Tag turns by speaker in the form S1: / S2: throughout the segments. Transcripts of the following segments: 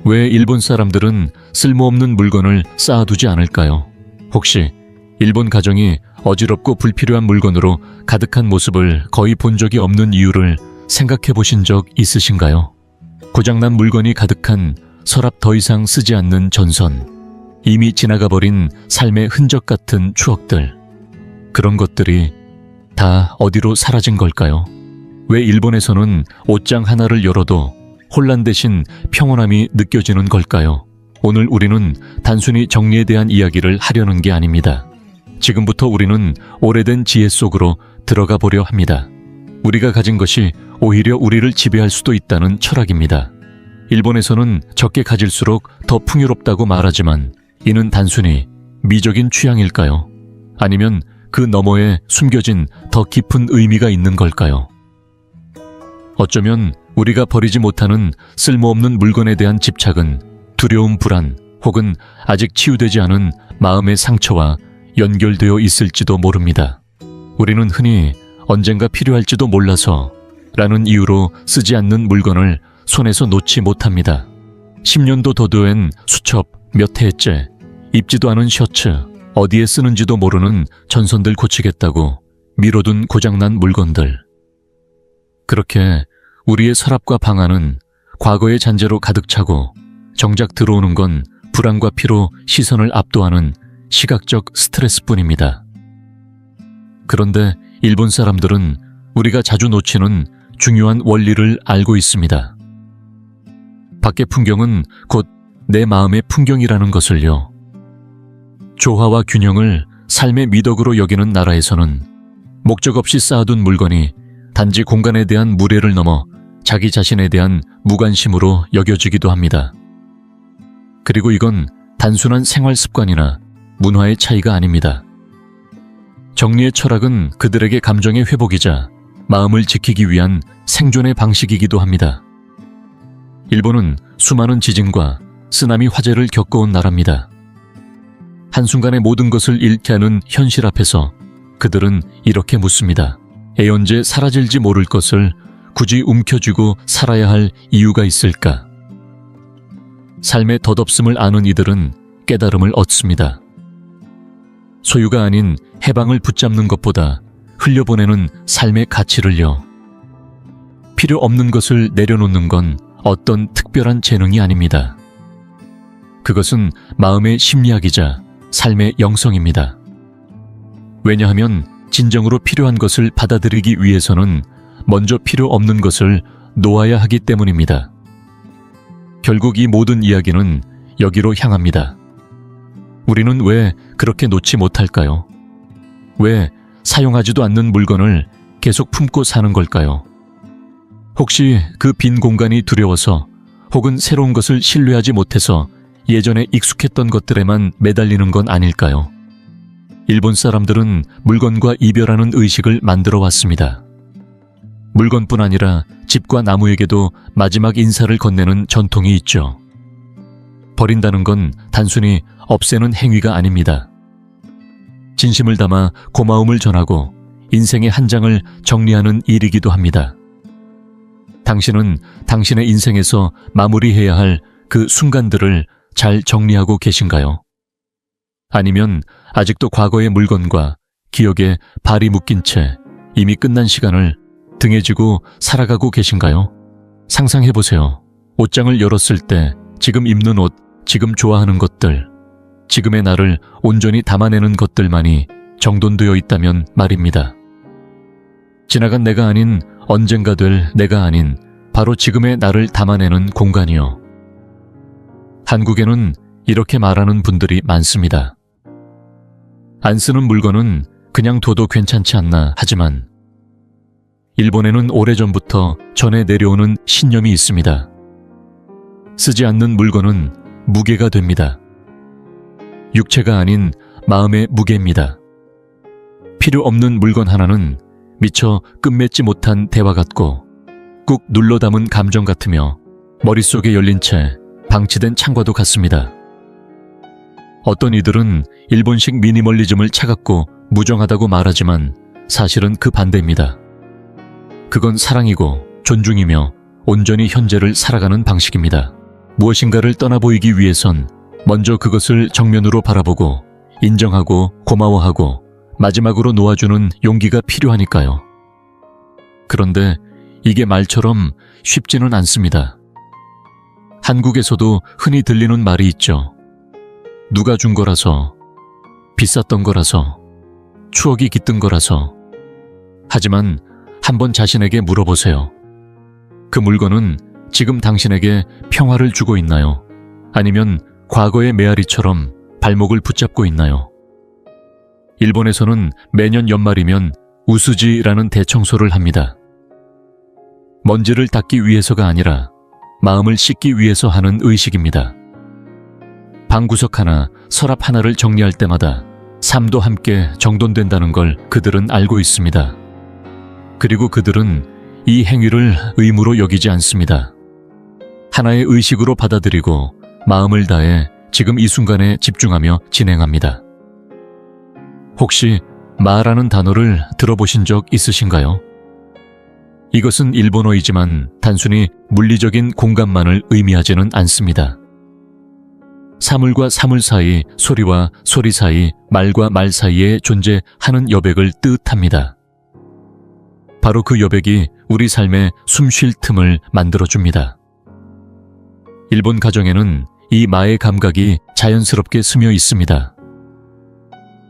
S1: 왜 일본 사람들은 쓸모없는 물건을 쌓아두지 않을까요? 혹시 일본 가정이 어지럽고 불필요한 물건으로 가득한 모습을 거의 본 적이 없는 이유를 생각해 보신 적 있으신가요? 고장난 물건이 가득한 서랍 더 이상 쓰지 않는 전선, 이미 지나가 버린 삶의 흔적 같은 추억들, 그런 것들이 다 어디로 사라진 걸까요? 왜 일본에서는 옷장 하나를 열어도 혼란 대신 평온함이 느껴지는 걸까요? 오늘 우리는 단순히 정리에 대한 이야기를 하려는 게 아닙니다. 지금부터 우리는 오래된 지혜 속으로 들어가 보려 합니다. 우리가 가진 것이 오히려 우리를 지배할 수도 있다는 철학입니다. 일본에서는 적게 가질수록 더 풍요롭다고 말하지만 이는 단순히 미적인 취향일까요? 아니면 그 너머에 숨겨진 더 깊은 의미가 있는 걸까요? 어쩌면 우리가 버리지 못하는 쓸모없는 물건에 대한 집착은 두려움, 불안, 혹은 아직 치유되지 않은 마음의 상처와 연결되어 있을지도 모릅니다. 우리는 흔히 언젠가 필요할지도 몰라서 라는 이유로 쓰지 않는 물건을 손에서 놓지 못합니다. 10년도 더 된 수첩 몇 해째, 입지도 않은 셔츠, 어디에 쓰는지도 모르는 전선들 고치겠다고 미뤄둔 고장난 물건들. 그렇게 우리의 서랍과 방 안은 과거의 잔재로 가득 차고 정작 들어오는 건 불안과 피로 시선을 압도하는 시각적 스트레스뿐입니다. 그런데 일본 사람들은 우리가 자주 놓치는 중요한 원리를 알고 있습니다. 밖의 풍경은 곧 내 마음의 풍경이라는 것을요. 조화와 균형을 삶의 미덕으로 여기는 나라에서는 목적 없이 쌓아둔 물건이 단지 공간에 대한 무례를 넘어 자기 자신에 대한 무관심으로 여겨지기도 합니다. 그리고 이건 단순한 생활 습관이나 문화의 차이가 아닙니다. 정리의 철학은 그들에게 감정의 회복이자 마음을 지키기 위한 생존의 방식이기도 합니다. 일본은 수많은 지진과 쓰나미 화재를 겪어온 나라입니다. 한순간에 모든 것을 잃게 하는 현실 앞에서 그들은 이렇게 묻습니다. 애언제 사라질지 모를 것을 굳이 움켜쥐고 살아야 할 이유가 있을까? 삶의 덧없음을 아는 이들은 깨달음을 얻습니다. 소유가 아닌 해방을 붙잡는 것보다 흘려보내는 삶의 가치를요. 필요 없는 것을 내려놓는 건 어떤 특별한 재능이 아닙니다. 그것은 마음의 심리학이자 삶의 영성입니다. 왜냐하면 진정으로 필요한 것을 받아들이기 위해서는 먼저 필요 없는 것을 놓아야 하기 때문입니다. 결국 이 모든 이야기는 여기로 향합니다. 우리는 왜 그렇게 놓지 못할까요? 왜 사용하지도 않는 물건을 계속 품고 사는 걸까요? 혹시 그 빈 공간이 두려워서 혹은 새로운 것을 신뢰하지 못해서 예전에 익숙했던 것들에만 매달리는 건 아닐까요? 일본 사람들은 물건과 이별하는 의식을 만들어 왔습니다. 물건뿐 아니라 집과 나무에게도 마지막 인사를 건네는 전통이 있죠. 버린다는 건 단순히 없애는 행위가 아닙니다. 진심을 담아 고마움을 전하고 인생의 한 장을 정리하는 일이기도 합니다. 당신은 당신의 인생에서 마무리해야 할 그 순간들을 잘 정리하고 계신가요? 아니면 아직도 과거의 물건과 기억에 발이 묶인 채 이미 끝난 시간을 등에 지고 살아가고 계신가요? 상상해보세요. 옷장을 열었을 때 지금 입는 옷, 지금 좋아하는 것들, 지금의 나를 온전히 담아내는 것들만이 정돈되어 있다면 말입니다. 지나간 내가 아닌 언젠가 될 내가 아닌 바로 지금의 나를 담아내는 공간이요. 한국에는 이렇게 말하는 분들이 많습니다. 안 쓰는 물건은 그냥 둬도 괜찮지 않나 하지만 일본에는 오래전부터 전해 내려오는 신념이 있습니다. 쓰지 않는 물건은 무게가 됩니다. 육체가 아닌 마음의 무게입니다. 필요 없는 물건 하나는 미처 끝맺지 못한 대화 같고 꾹 눌러 담은 감정 같으며 머릿속에 열린 채 방치된 창과도 같습니다. 어떤 이들은 일본식 미니멀리즘을 차갑고 무정하다고 말하지만 사실은 그 반대입니다. 그건 사랑이고 존중이며 온전히 현재를 살아가는 방식입니다. 무엇인가를 떠나보이기 위해선 먼저 그것을 정면으로 바라보고 인정하고 고마워하고 마지막으로 놓아주는 용기가 필요하니까요. 그런데 이게 말처럼 쉽지는 않습니다. 한국에서도 흔히 들리는 말이 있죠. 누가 준 거라서, 비쌌던 거라서, 추억이 깃든 거라서. 하지만 한번 자신에게 물어보세요. 그 물건은 지금 당신에게 평화를 주고 있나요? 아니면 과거의 메아리처럼 발목을 붙잡고 있나요? 일본에서는 매년 연말이면 우스지라는 대청소를 합니다. 먼지를 닦기 위해서가 아니라 마음을 씻기 위해서 하는 의식입니다. 방구석 하나, 서랍 하나를 정리할 때마다 삶도 함께 정돈된다는 걸 그들은 알고 있습니다. 그리고 그들은 이 행위를 의무로 여기지 않습니다. 하나의 의식으로 받아들이고 마음을 다해 지금 이 순간에 집중하며 진행합니다. 혹시 마라는 단어를 들어보신 적 있으신가요? 이것은 일본어이지만 단순히 물리적인 공간만을 의미하지는 않습니다. 사물과 사물 사이, 소리와 소리 사이, 말과 말 사이에 존재하는 여백을 뜻합니다. 바로 그 여백이 우리 삶에 숨 쉴 틈을 만들어줍니다. 일본 가정에는 이 마의 감각이 자연스럽게 스며 있습니다.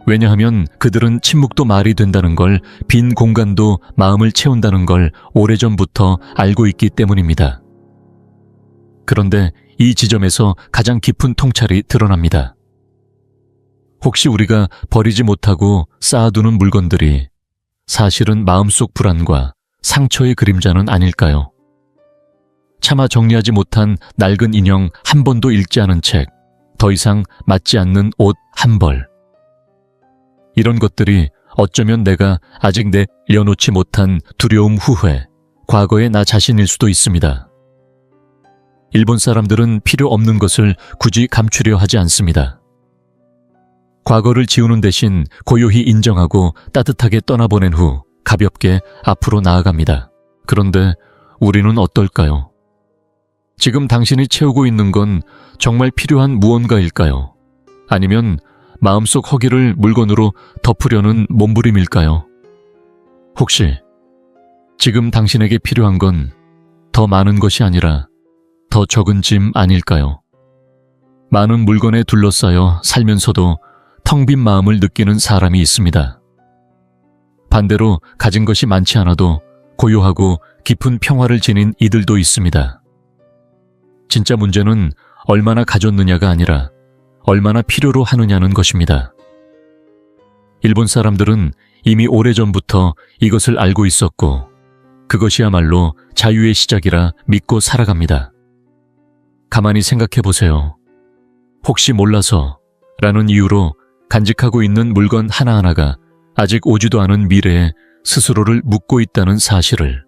S1: 왜냐하면 그들은 침묵도 말이 된다는 걸, 빈 공간도 마음을 채운다는 걸 오래전부터 알고 있기 때문입니다. 그런데 이 지점에서 가장 깊은 통찰이 드러납니다. 혹시 우리가 버리지 못하고 쌓아두는 물건들이 사실은 마음속 불안과 상처의 그림자는 아닐까요? 차마 정리하지 못한 낡은 인형 한 번도 읽지 않은 책, 더 이상 맞지 않는 옷 한 벌. 이런 것들이 어쩌면 내가 아직 내려놓지 못한 두려움, 후회, 과거의 나 자신일 수도 있습니다. 일본 사람들은 필요 없는 것을 굳이 감추려 하지 않습니다. 과거를 지우는 대신 고요히 인정하고 따뜻하게 떠나보낸 후 가볍게 앞으로 나아갑니다. 그런데 우리는 어떨까요? 지금 당신이 채우고 있는 건 정말 필요한 무언가일까요? 아니면 마음속 허기를 물건으로 덮으려는 몸부림일까요? 혹시 지금 당신에게 필요한 건 더 많은 것이 아니라 더 적은 짐 아닐까요? 많은 물건에 둘러싸여 살면서도 텅 빈 마음을 느끼는 사람이 있습니다. 반대로 가진 것이 많지 않아도 고요하고 깊은 평화를 지닌 이들도 있습니다. 진짜 문제는 얼마나 가졌느냐가 아니라 얼마나 필요로 하느냐는 것입니다. 일본 사람들은 이미 오래전부터 이것을 알고 있었고 그것이야말로 자유의 시작이라 믿고 살아갑니다. 가만히 생각해 보세요. 혹시 몰라서 라는 이유로 간직하고 있는 물건 하나하나가 아직 오지도 않은 미래에 스스로를 묻고 있다는 사실을.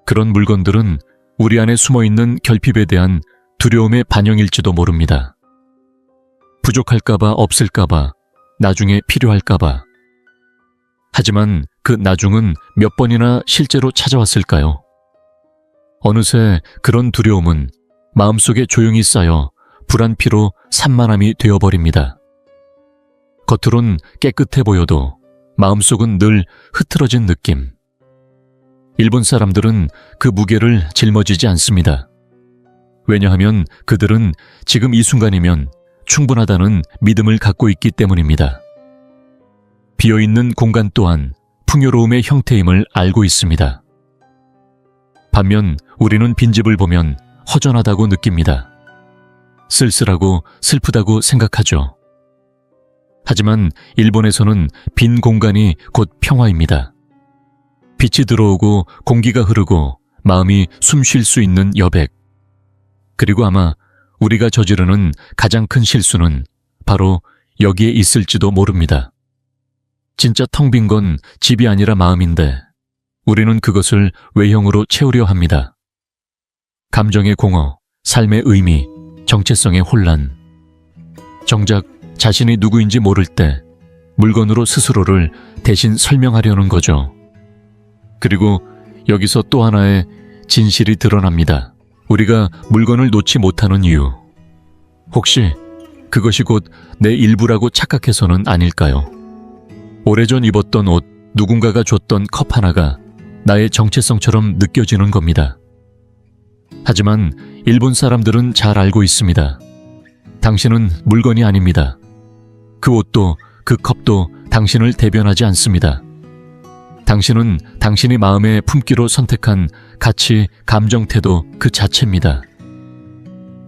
S1: 그런 물건들은 우리 안에 숨어있는 결핍에 대한 두려움의 반영일지도 모릅니다. 부족할까봐, 없을까봐, 나중에 필요할까봐. 하지만 그 나중은 몇 번이나 실제로 찾아왔을까요? 어느새 그런 두려움은 마음속에 조용히 쌓여 불안피로 산만함이 되어버립니다. 겉으론 깨끗해 보여도 마음속은 늘 흐트러진 느낌. 일본 사람들은 그 무게를 짊어지지 않습니다. 왜냐하면 그들은 지금 이 순간이면 충분하다는 믿음을 갖고 있기 때문입니다. 비어있는 공간 또한 풍요로움의 형태임을 알고 있습니다. 반면 우리는 빈집을 보면 허전하다고 느낍니다. 쓸쓸하고 슬프다고 생각하죠. 하지만 일본에서는 빈 공간이 곧 평화입니다. 빛이 들어오고 공기가 흐르고 마음이 숨 쉴 수 있는 여백. 그리고 아마 우리가 저지르는 가장 큰 실수는 바로 여기에 있을지도 모릅니다. 진짜 텅 빈 건 집이 아니라 마음인데 우리는 그것을 외형으로 채우려 합니다. 감정의 공허, 삶의 의미, 정체성의 혼란. 정작 자신이 누구인지 모를 때 물건으로 스스로를 대신 설명하려는 거죠. 그리고 여기서 또 하나의 진실이 드러납니다. 우리가 물건을 놓지 못하는 이유. 혹시 그것이 곧 내 일부라고 착각해서는 아닐까요? 오래전 입었던 옷, 누군가가 줬던 컵 하나가 나의 정체성처럼 느껴지는 겁니다. 하지만 일본 사람들은 잘 알고 있습니다. 당신은 물건이 아닙니다. 그 옷도 그 컵도 당신을 대변하지 않습니다. 당신은 당신이 마음에 품기로 선택한 가치, 감정, 태도 그 자체입니다.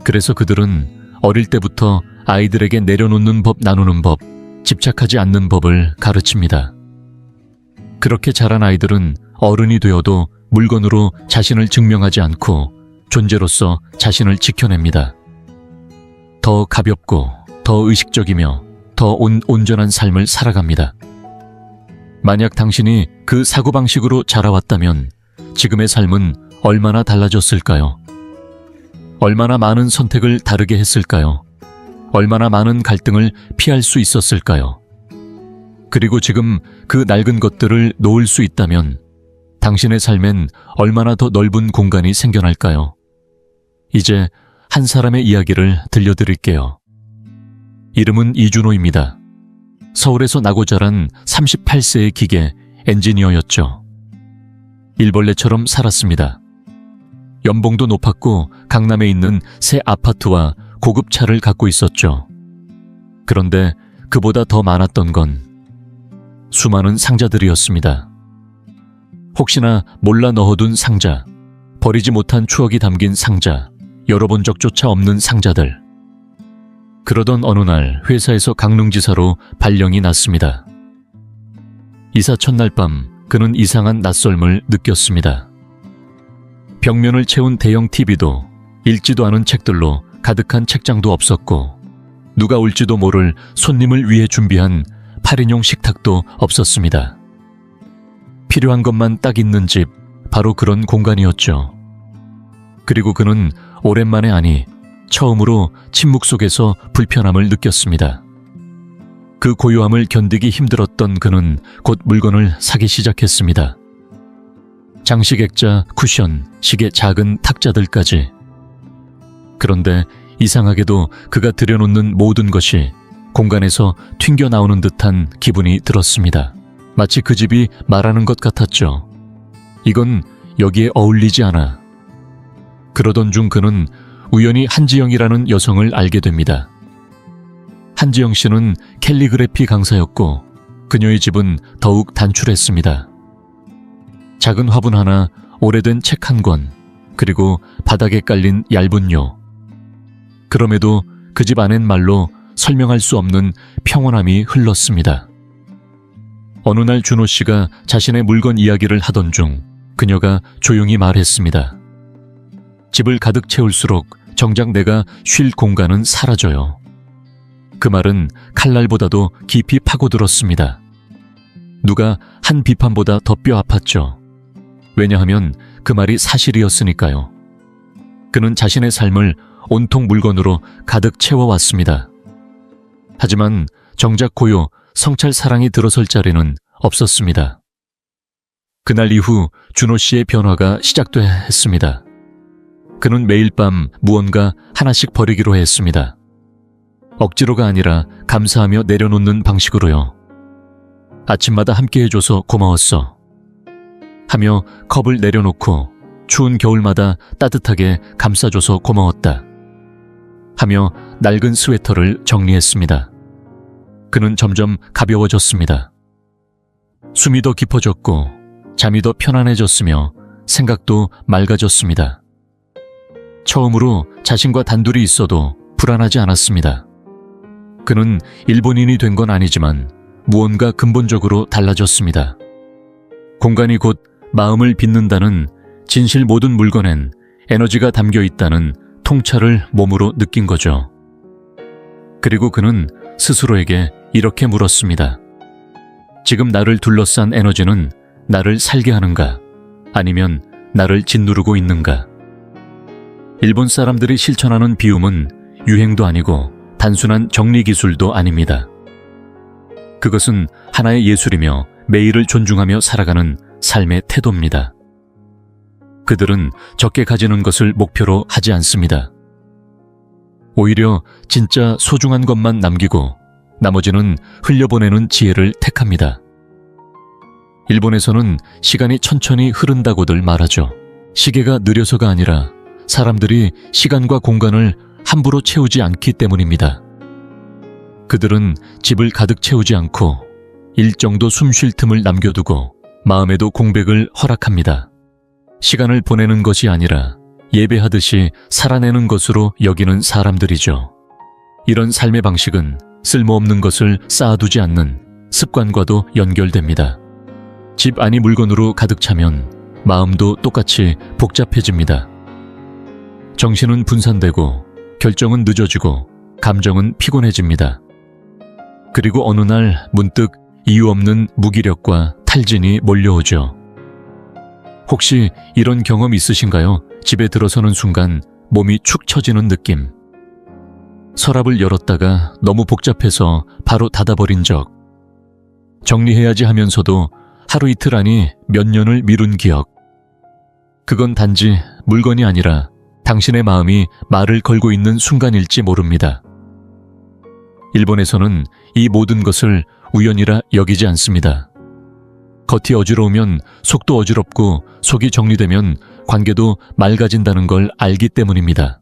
S1: 그래서 그들은 어릴 때부터 아이들에게 내려놓는 법, 나누는 법, 집착하지 않는 법을 가르칩니다. 그렇게 자란 아이들은 어른이 되어도 물건으로 자신을 증명하지 않고 존재로서 자신을 지켜냅니다. 더 가볍고 더 의식적이며 더 온전한 삶을 살아갑니다. 만약 당신이 그 사고방식으로 자라왔다면 지금의 삶은 얼마나 달라졌을까요? 얼마나 많은 선택을 다르게 했을까요? 얼마나 많은 갈등을 피할 수 있었을까요? 그리고 지금 그 낡은 것들을 놓을 수 있다면 당신의 삶엔 얼마나 더 넓은 공간이 생겨날까요? 이제 한 사람의 이야기를 들려드릴게요. 이름은 이준호입니다. 서울에서 나고 자란 38세의 기계 엔지니어였죠. 일벌레처럼 살았습니다. 연봉도 높았고 강남에 있는 새 아파트와 고급 차를 갖고 있었죠. 그런데 그보다 더 많았던 건 수많은 상자들이었습니다. 혹시나 몰라 넣어둔 상자, 버리지 못한 추억이 담긴 상자, 열어본 적조차 없는 상자들. 그러던 어느 날 회사에서 강릉지사로 발령이 났습니다. 이사 첫날 밤 그는 이상한 낯설음을 느꼈습니다. 벽면을 채운 대형 TV도 읽지도 않은 책들로 가득한 책장도 없었고 누가 올지도 모를 손님을 위해 준비한 8인용 식탁도 없었습니다. 필요한 것만 딱 있는 집, 바로 그런 공간이었죠. 그리고 그는 오랜만에 아니 처음으로 침묵 속에서 불편함을 느꼈습니다. 그 고요함을 견디기 힘들었던 그는 곧 물건을 사기 시작했습니다. 장식 액자, 쿠션, 시계 작은 탁자들까지. 그런데 이상하게도 그가 들여놓는 모든 것이 공간에서 튕겨나오는 듯한 기분이 들었습니다. 마치 그 집이 말하는 것 같았죠. 이건 여기에 어울리지 않아. 그러던 중 그는 우연히 한지영이라는 여성을 알게 됩니다. 한지영 씨는 캘리그래피 강사였고 그녀의 집은 더욱 단출했습니다. 작은 화분 하나, 오래된 책 한 권, 그리고 바닥에 깔린 얇은 요. 그럼에도 그 집 안엔 말로 설명할 수 없는 평온함이 흘렀습니다. 어느 날 준호 씨가 자신의 물건 이야기를 하던 중 그녀가 조용히 말했습니다. 집을 가득 채울수록 정작 내가 쉴 공간은 사라져요. 그 말은 칼날보다도 깊이 파고들었습니다. 누가 한 비판보다 더 뼈 아팠죠. 왜냐하면 그 말이 사실이었으니까요. 그는 자신의 삶을 온통 물건으로 가득 채워왔습니다. 하지만 정작 고요, 성찰 사랑이 들어설 자리는 없었습니다. 그날 이후 준호 씨의 변화가 시작돼야 했습니다. 그는 매일 밤 무언가 하나씩 버리기로 했습니다. 억지로가 아니라 감사하며 내려놓는 방식으로요. 아침마다 함께 해줘서 고마웠어. 하며 컵을 내려놓고 추운 겨울마다 따뜻하게 감싸줘서 고마웠다. 하며 낡은 스웨터를 정리했습니다. 그는 점점 가벼워졌습니다. 숨이 더 깊어졌고 잠이 더 편안해졌으며 생각도 맑아졌습니다. 처음으로 자신과 단둘이 있어도 불안하지 않았습니다. 그는 일본인이 된 건 아니지만 무언가 근본적으로 달라졌습니다. 공간이 곧 마음을 빚는다는 진실 모든 물건엔 에너지가 담겨 있다는 통찰을 몸으로 느낀 거죠. 그리고 그는 스스로에게 이렇게 물었습니다. 지금 나를 둘러싼 에너지는 나를 살게 하는가? 아니면 나를 짓누르고 있는가? 일본 사람들이 실천하는 비움은 유행도 아니고 단순한 정리 기술도 아닙니다. 그것은 하나의 예술이며 매일을 존중하며 살아가는 삶의 태도입니다. 그들은 적게 가지는 것을 목표로 하지 않습니다. 오히려 진짜 소중한 것만 남기고 나머지는 흘려보내는 지혜를 택합니다. 일본에서는 시간이 천천히 흐른다고들 말하죠. 시계가 느려서가 아니라 사람들이 시간과 공간을 함부로 채우지 않기 때문입니다. 그들은 집을 가득 채우지 않고 일정도 숨 쉴 틈을 남겨두고 마음에도 공백을 허락합니다. 시간을 보내는 것이 아니라 예배하듯이 살아내는 것으로 여기는 사람들이죠. 이런 삶의 방식은 쓸모없는 것을 쌓아두지 않는 습관과도 연결됩니다. 집 안이 물건으로 가득 차면 마음도 똑같이 복잡해집니다. 정신은 분산되고 결정은 늦어지고 감정은 피곤해집니다. 그리고 어느 날 문득 이유 없는 무기력과 탈진이 몰려오죠. 혹시 이런 경험 있으신가요? 집에 들어서는 순간 몸이 축 처지는 느낌. 서랍을 열었다가 너무 복잡해서 바로 닫아버린 적. 정리해야지 하면서도 하루 이틀 안이 몇 년을 미룬 기억. 그건 단지 물건이 아니라 당신의 마음이 말을 걸고 있는 순간일지 모릅니다. 일본에서는 이 모든 것을 우연이라 여기지 않습니다. 겉이 어지러우면 속도 어지럽고 속이 정리되면 관계도 맑아진다는 걸 알기 때문입니다.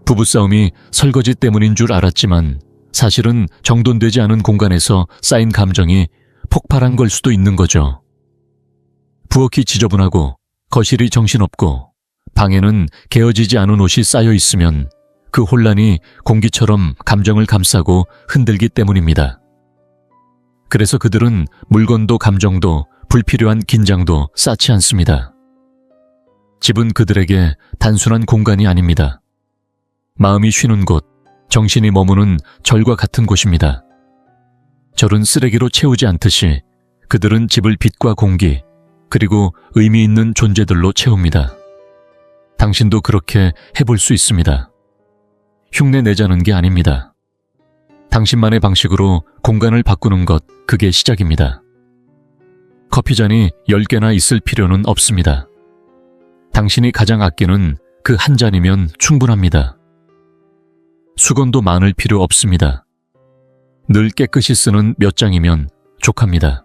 S1: 부부싸움이 설거지 때문인 줄 알았지만 사실은 정돈되지 않은 공간에서 쌓인 감정이 폭발한 걸 수도 있는 거죠. 부엌이 지저분하고 거실이 정신없고 방에는 개어지지 않은 옷이 쌓여 있으면 그 혼란이 공기처럼 감정을 감싸고 흔들기 때문입니다. 그래서 그들은 물건도 감정도 불필요한 긴장도 쌓지 않습니다. 집은 그들에게 단순한 공간이 아닙니다. 마음이 쉬는 곳, 정신이 머무는 절과 같은 곳입니다. 절은 쓰레기로 채우지 않듯이 그들은 집을 빛과 공기, 그리고 의미 있는 존재들로 채웁니다. 당신도 그렇게 해볼 수 있습니다. 흉내 내자는 게 아닙니다. 당신만의 방식으로 공간을 바꾸는 것, 그게 시작입니다. 커피잔이 10개나 있을 필요는 없습니다. 당신이 가장 아끼는 그 한 잔이면 충분합니다. 수건도 많을 필요 없습니다. 늘 깨끗이 쓰는 몇 장이면 족합니다.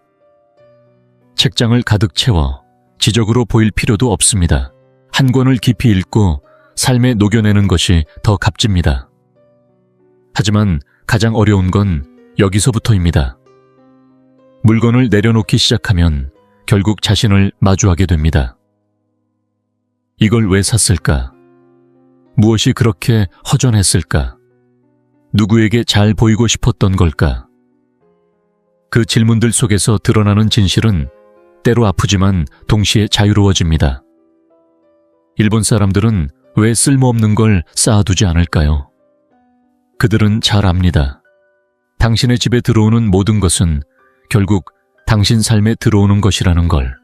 S1: 책장을 가득 채워 지적으로 보일 필요도 없습니다. 한 권을 깊이 읽고 삶에 녹여내는 것이 더 값집니다. 하지만 가장 어려운 건 여기서부터입니다. 물건을 내려놓기 시작하면 결국 자신을 마주하게 됩니다. 이걸 왜 샀을까? 무엇이 그렇게 허전했을까? 누구에게 잘 보이고 싶었던 걸까? 그 질문들 속에서 드러나는 진실은 때로 아프지만 동시에 자유로워집니다. 일본 사람들은 왜 쓸모없는 걸 쌓아두지 않을까요? 그들은 잘 압니다. 당신의 집에 들어오는 모든 것은 결국 당신 삶에 들어오는 것이라는 걸.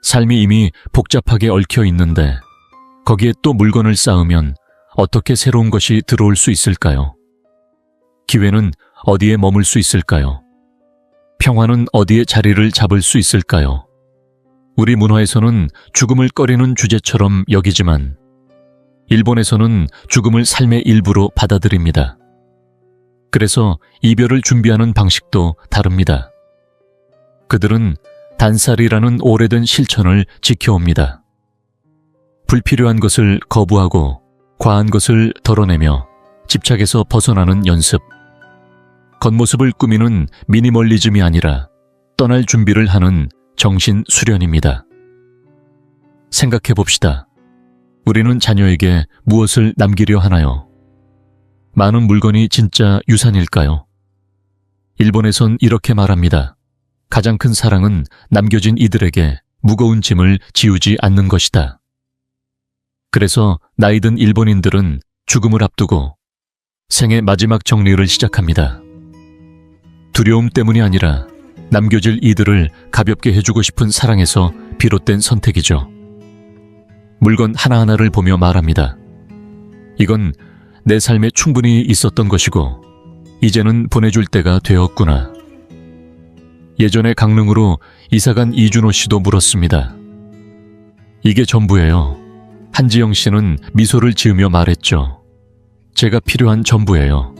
S1: 삶이 이미 복잡하게 얽혀 있는데 거기에 또 물건을 쌓으면 어떻게 새로운 것이 들어올 수 있을까요? 기회는 어디에 머물 수 있을까요? 평화는 어디에 자리를 잡을 수 있을까요? 우리 문화에서는 죽음을 꺼리는 주제처럼 여기지만 일본에서는 죽음을 삶의 일부로 받아들입니다. 그래서 이별을 준비하는 방식도 다릅니다. 그들은 단살이라는 오래된 실천을 지켜옵니다. 불필요한 것을 거부하고 과한 것을 덜어내며 집착에서 벗어나는 연습. 겉모습을 꾸미는 미니멀리즘이 아니라 떠날 준비를 하는 정신 수련입니다. 생각해 봅시다. 우리는 자녀에게 무엇을 남기려 하나요? 많은 물건이 진짜 유산일까요? 일본에선 이렇게 말합니다. 가장 큰 사랑은 남겨진 이들에게 무거운 짐을 지우지 않는 것이다. 그래서 나이든 일본인들은 죽음을 앞두고 생의 마지막 정리를 시작합니다. 두려움 때문이 아니라 남겨질 이들을 가볍게 해주고 싶은 사랑에서 비롯된 선택이죠. 물건 하나하나를 보며 말합니다. 이건 내 삶에 충분히 있었던 것이고 이제는 보내줄 때가 되었구나. 예전에 강릉으로 이사간 이준호 씨도 물었습니다. 이게 전부예요. 한지영 씨는 미소를 지으며 말했죠. 제가 필요한 전부예요.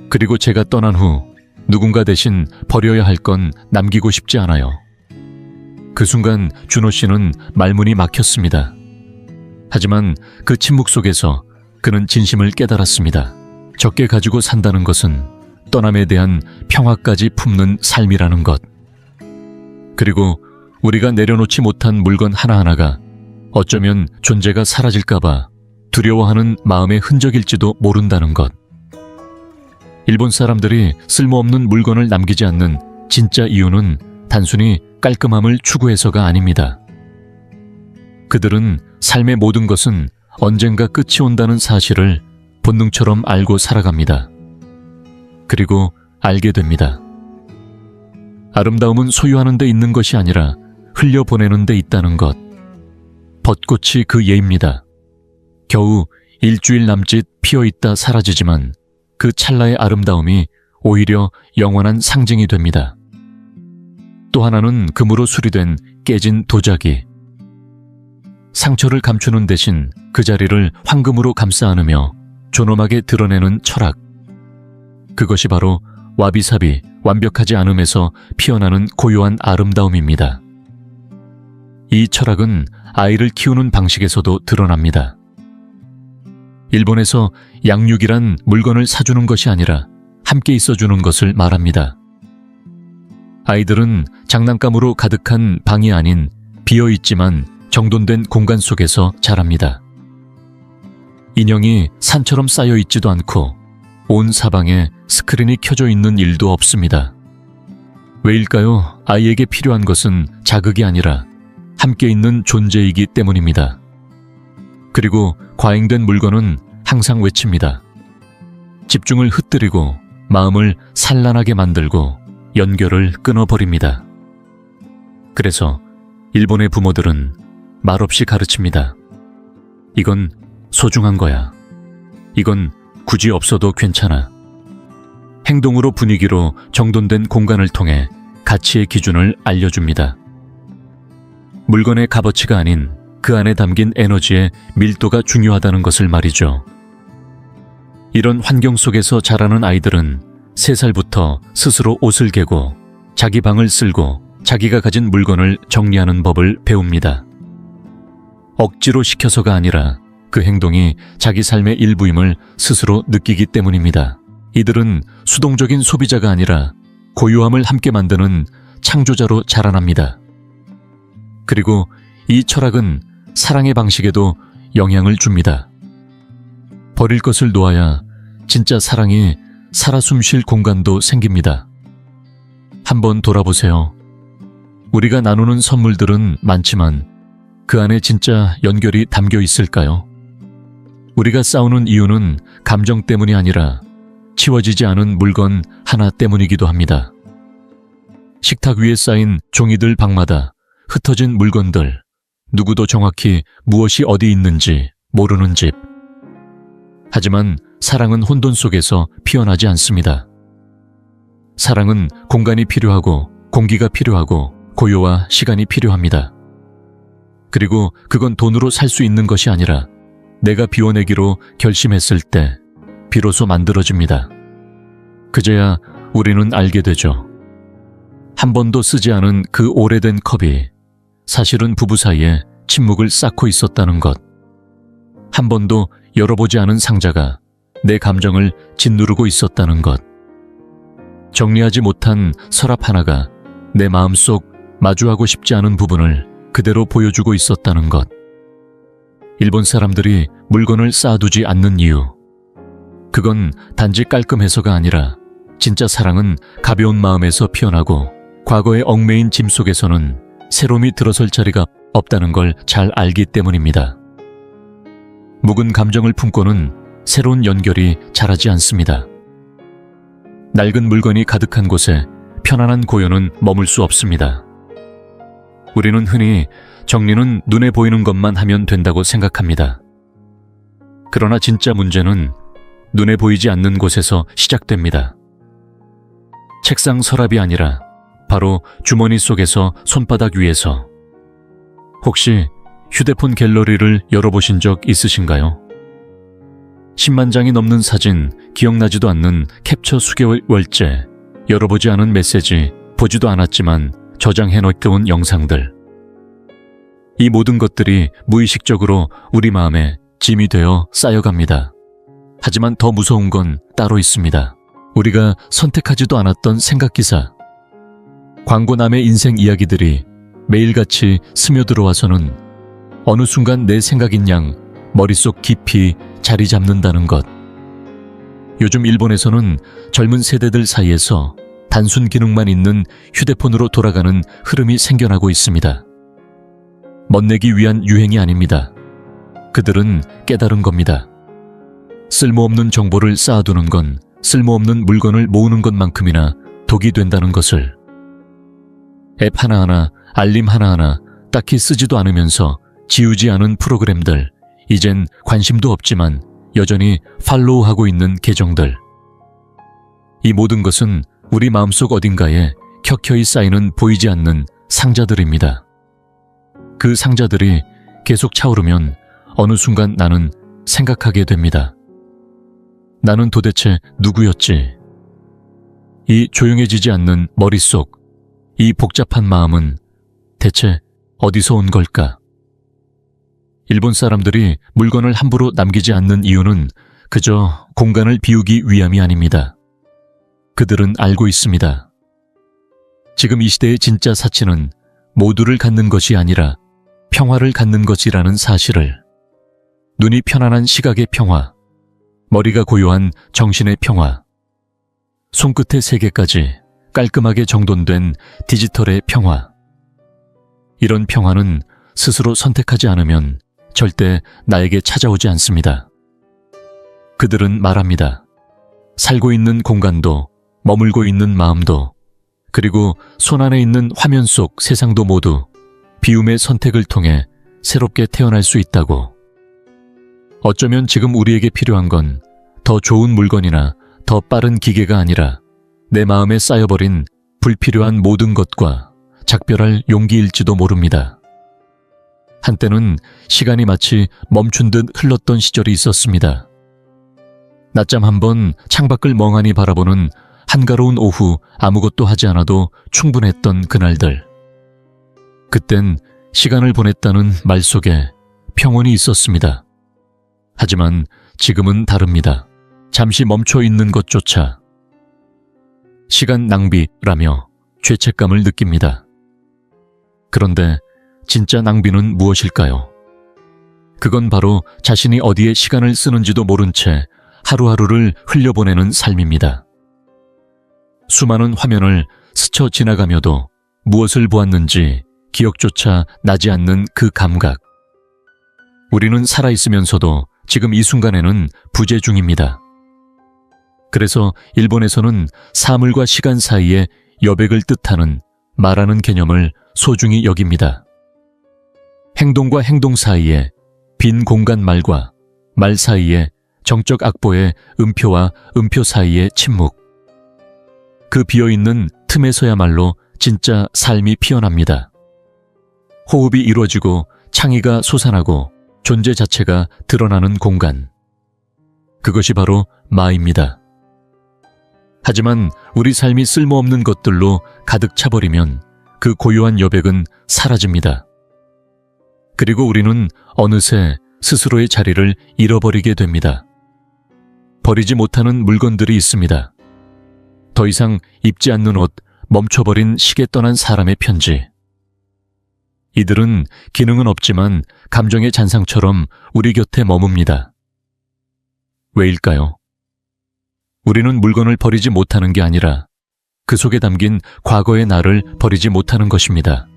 S1: 그리고 제가 떠난 후 누군가 대신 버려야 할 건 남기고 싶지 않아요. 그 순간 준호 씨는 말문이 막혔습니다. 하지만 그 침묵 속에서 그는 진심을 깨달았습니다. 적게 가지고 산다는 것은 떠남에 대한 평화까지 품는 삶이라는 것. 그리고 우리가 내려놓지 못한 물건 하나하나가 어쩌면 존재가 사라질까봐 두려워하는 마음의 흔적일지도 모른다는 것. 일본 사람들이 쓸모없는 물건을 남기지 않는 진짜 이유는 단순히 깔끔함을 추구해서가 아닙니다. 그들은 삶의 모든 것은 언젠가 끝이 온다는 사실을 본능처럼 알고 살아갑니다. 그리고 알게 됩니다. 아름다움은 소유하는 데 있는 것이 아니라 흘려보내는 데 있다는 것. 벚꽃이 그 예입니다. 겨우 일주일 남짓 피어있다 사라지지만 그 찰나의 아름다움이 오히려 영원한 상징이 됩니다. 또 하나는 금으로 수리된 깨진 도자기. 상처를 감추는 대신 그 자리를 황금으로 감싸 안으며 존엄하게 드러내는 철학. 그것이 바로 와비사비, 완벽하지 않음에서 피어나는 고요한 아름다움입니다. 이 철학은 아이를 키우는 방식에서도 드러납니다. 일본에서 양육이란 물건을 사주는 것이 아니라 함께 있어주는 것을 말합니다. 아이들은 장난감으로 가득한 방이 아닌 비어있지만 정돈된 공간 속에서 자랍니다. 인형이 산처럼 쌓여있지도 않고 온 사방에 스크린이 켜져 있는 일도 없습니다. 왜일까요? 아이에게 필요한 것은 자극이 아니라 함께 있는 존재이기 때문입니다. 그리고 과잉된 물건은 항상 외칩니다. 집중을 흩뜨리고 마음을 산란하게 만들고 연결을 끊어버립니다. 그래서 일본의 부모들은 말없이 가르칩니다. 이건 소중한 거야. 이건 굳이 없어도 괜찮아. 행동으로 분위기로 정돈된 공간을 통해 가치의 기준을 알려줍니다. 물건의 값어치가 아닌 그 안에 담긴 에너지의 밀도가 중요하다는 것을 말이죠. 이런 환경 속에서 자라는 아이들은 3살부터 스스로 옷을 개고 자기 방을 쓸고 자기가 가진 물건을 정리하는 법을 배웁니다. 억지로 시켜서가 아니라 그 행동이 자기 삶의 일부임을 스스로 느끼기 때문입니다. 이들은 수동적인 소비자가 아니라 고요함을 함께 만드는 창조자로 자라납니다. 그리고 이 철학은 사랑의 방식에도 영향을 줍니다. 버릴 것을 놓아야 진짜 사랑이 살아 숨쉴 공간도 생깁니다. 한번 돌아보세요. 우리가 나누는 선물들은 많지만 그 안에 진짜 연결이 담겨 있을까요? 우리가 싸우는 이유는 감정 때문이 아니라 치워지지 않은 물건 하나 때문이기도 합니다. 식탁 위에 쌓인 종이들 방마다 흩어진 물건들, 누구도 정확히 무엇이 어디 있는지 모르는 집. 하지만 사랑은 혼돈 속에서 피어나지 않습니다. 사랑은 공간이 필요하고 공기가 필요하고 고요와 시간이 필요합니다. 그리고 그건 돈으로 살 수 있는 것이 아니라 내가 비워내기로 결심했을 때 비로소 만들어집니다. 그제야 우리는 알게 되죠. 한 번도 쓰지 않은 그 오래된 컵이 사실은 부부 사이에 침묵을 쌓고 있었다는 것. 한 번도 열어보지 않은 상자가 내 감정을 짓누르고 있었다는 것. 정리하지 못한 서랍 하나가 내 마음속 마주하고 싶지 않은 부분을 그대로 보여주고 있었다는 것. 일본 사람들이 물건을 쌓아두지 않는 이유. 그건 단지 깔끔해서가 아니라 진짜 사랑은 가벼운 마음에서 피어나고 과거의 얽매인 짐 속에서는 새로움이 들어설 자리가 없다는 걸 잘 알기 때문입니다. 묵은 감정을 품고는 새로운 연결이 자라지 않습니다. 낡은 물건이 가득한 곳에 편안한 고요는 머물 수 없습니다. 우리는 흔히 정리는 눈에 보이는 것만 하면 된다고 생각합니다. 그러나 진짜 문제는 눈에 보이지 않는 곳에서 시작됩니다. 책상 서랍이 아니라 바로 주머니 속에서 손바닥 위에서. 혹시 휴대폰 갤러리를 열어보신 적 있으신가요? 10만 장이 넘는 사진, 기억나지도 않는 캡처 수개월 월째, 열어보지 않은 메시지, 보지도 않았지만 저장해 놓은 영상들. 이 모든 것들이 무의식적으로 우리 마음에 짐이 되어 쌓여갑니다. 하지만 더 무서운 건 따로 있습니다. 우리가 선택하지도 않았던 생각기사. 광고남의 인생 이야기들이 매일같이 스며들어와서는 어느 순간 내 생각인 양 머릿속 깊이 자리 잡는다는 것. 요즘 일본에서는 젊은 세대들 사이에서 단순 기능만 있는 휴대폰으로 돌아가는 흐름이 생겨나고 있습니다. 멋내기 위한 유행이 아닙니다. 그들은 깨달은 겁니다. 쓸모없는 정보를 쌓아두는 건 쓸모없는 물건을 모으는 것만큼이나 독이 된다는 것을. 앱 하나하나, 알림 하나하나 딱히 쓰지도 않으면서 지우지 않은 프로그램들, 이젠 관심도 없지만 여전히 팔로우하고 있는 계정들. 이 모든 것은 우리 마음속 어딘가에 켜켜이 쌓이는 보이지 않는 상자들입니다. 그 상자들이 계속 차오르면 어느 순간 나는 생각하게 됩니다. 나는 도대체 누구였지? 이 조용해지지 않는 머릿속, 이 복잡한 마음은 대체 어디서 온 걸까? 일본 사람들이 물건을 함부로 남기지 않는 이유는 그저 공간을 비우기 위함이 아닙니다. 그들은 알고 있습니다. 지금 이 시대의 진짜 사치는 모두를 갖는 것이 아니라 평화를 갖는 것이라는 사실을. 눈이 편안한 시각의 평화, 머리가 고요한 정신의 평화, 손끝의 세계까지 깔끔하게 정돈된 디지털의 평화. 이런 평화는 스스로 선택하지 않으면 절대 나에게 찾아오지 않습니다. 그들은 말합니다. 살고 있는 공간도, 머물고 있는 마음도, 그리고 손안에 있는 화면 속 세상도 모두 비움의 선택을 통해 새롭게 태어날 수 있다고. 어쩌면 지금 우리에게 필요한 건 더 좋은 물건이나 더 빠른 기계가 아니라 내 마음에 쌓여버린 불필요한 모든 것과 작별할 용기일지도 모릅니다. 한때는 시간이 마치 멈춘 듯 흘렀던 시절이 있었습니다. 낮잠 한번 창밖을 멍하니 바라보는 한가로운 오후 아무것도 하지 않아도 충분했던 그날들. 그땐 시간을 보냈다는 말 속에 평온이 있었습니다. 하지만 지금은 다릅니다. 잠시 멈춰 있는 것조차 시간 낭비라며 죄책감을 느낍니다. 그런데 진짜 낭비는 무엇일까요? 그건 바로 자신이 어디에 시간을 쓰는지도 모른 채 하루하루를 흘려보내는 삶입니다. 수많은 화면을 스쳐 지나가며도 무엇을 보았는지 기억조차 나지 않는 그 감각. 우리는 살아있으면서도 지금 이 순간에는 부재 중입니다. 그래서 일본에서는 사물과 시간 사이에 여백을 뜻하는 말하는 개념을 소중히 여깁니다. 행동과 행동 사이에 빈 공간 말과 말 사이에 정적 악보의 음표와 음표 사이의 침묵. 그 비어있는 틈에서야말로 진짜 삶이 피어납니다. 호흡이 이루어지고 창의가 솟아나고 존재 자체가 드러나는 공간. 그것이 바로 마입니다. 하지만 우리 삶이 쓸모없는 것들로 가득 차버리면 그 고요한 여백은 사라집니다. 그리고 우리는 어느새 스스로의 자리를 잃어버리게 됩니다. 버리지 못하는 물건들이 있습니다. 더 이상 입지 않는 옷, 멈춰버린 시계 떠난 사람의 편지. 이들은 기능은 없지만 감정의 잔상처럼 우리 곁에 머뭅니다. 왜일까요? 우리는 물건을 버리지 못하는 게 아니라 그 속에 담긴 과거의 나를 버리지 못하는 것입니다.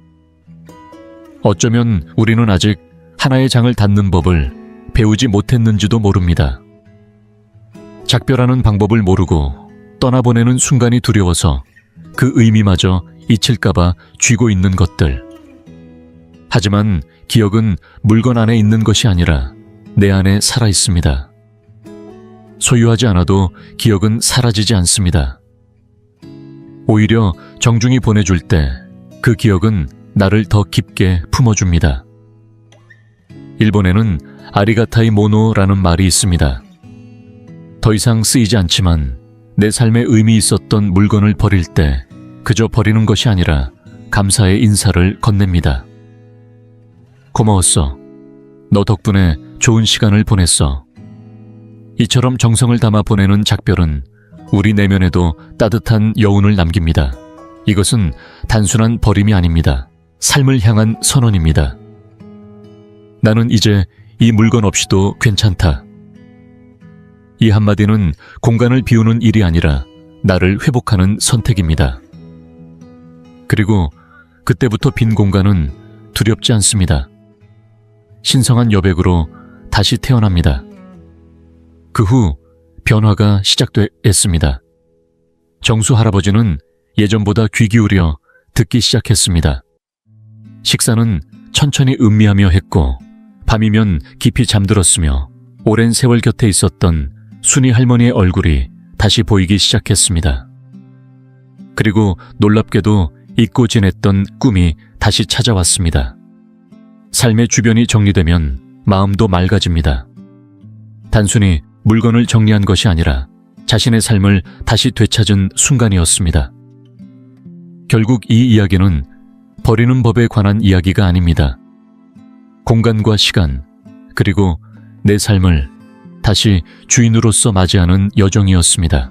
S1: 어쩌면 우리는 아직 하나의 장을 닫는 법을 배우지 못했는지도 모릅니다. 작별하는 방법을 모르고 떠나보내는 순간이 두려워서 그 의미마저 잊힐까봐 쥐고 있는 것들. 하지만 기억은 물건 안에 있는 것이 아니라 내 안에 살아 있습니다. 소유하지 않아도 기억은 사라지지 않습니다. 오히려 정중히 보내줄 때 그 기억은 나를 더 깊게 품어줍니다. 일본에는 아리가타이 모노라는 말이 있습니다. 더 이상 쓰이지 않지만 내 삶에 의미 있었던 물건을 버릴 때 그저 버리는 것이 아니라 감사의 인사를 건넵니다. 고마웠어. 너 덕분에 좋은 시간을 보냈어. 이처럼 정성을 담아 보내는 작별은 우리 내면에도 따뜻한 여운을 남깁니다. 이것은 단순한 버림이 아닙니다. 삶을 향한 선언입니다. 나는 이제 이 물건 없이도 괜찮다. 이 한마디는 공간을 비우는 일이 아니라 나를 회복하는 선택입니다. 그리고 그때부터 빈 공간은 두렵지 않습니다. 신성한 여백으로 다시 태어납니다. 그 후 변화가 시작됐습니다. 정수 할아버지는 예전보다 귀 기울여 듣기 시작했습니다. 식사는 천천히 음미하며 했고 밤이면 깊이 잠들었으며 오랜 세월 곁에 있었던 순이 할머니의 얼굴이 다시 보이기 시작했습니다. 그리고 놀랍게도 잊고 지냈던 꿈이 다시 찾아왔습니다. 삶의 주변이 정리되면 마음도 맑아집니다. 단순히 물건을 정리한 것이 아니라 자신의 삶을 다시 되찾은 순간이었습니다. 결국 이 이야기는 버리는 법에 관한 이야기가 아닙니다. 공간과 시간, 그리고 내 삶을 다시 주인으로서 맞이하는 여정이었습니다.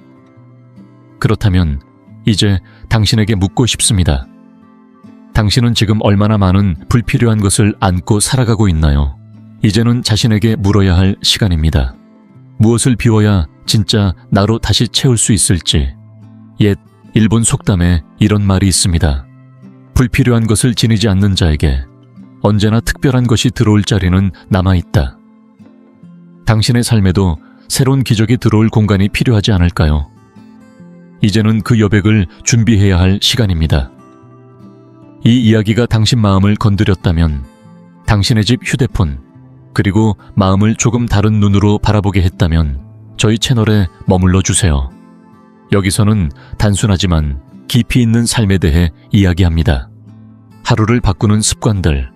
S1: 그렇다면 이제 당신에게 묻고 싶습니다. 당신은 지금 얼마나 많은 불필요한 것을 안고 살아가고 있나요? 이제는 자신에게 물어야 할 시간입니다. 무엇을 비워야 진짜 나로 다시 채울 수 있을지. 옛 일본 속담에 이런 말이 있습니다. 불필요한 것을 지니지 않는 자에게 언제나 특별한 것이 들어올 자리는 남아있다. 당신의 삶에도 새로운 기적이 들어올 공간이 필요하지 않을까요? 이제는 그 여백을 준비해야 할 시간입니다. 이 이야기가 당신 마음을 건드렸다면 당신의 집 휴대폰, 그리고 마음을 조금 다른 눈으로 바라보게 했다면 저희 채널에 머물러 주세요. 여기서는 단순하지만 깊이 있는 삶에 대해 이야기합니다. 하루를 바꾸는 습관들,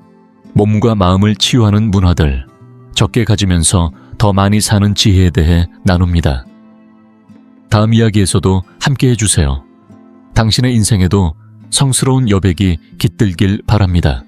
S1: 몸과 마음을 치유하는 문화들, 적게 가지면서 더 많이 사는 지혜에 대해 나눕니다. 다음 이야기에서도 함께 해주세요. 당신의 인생에도 성스러운 여백이 깃들길 바랍니다.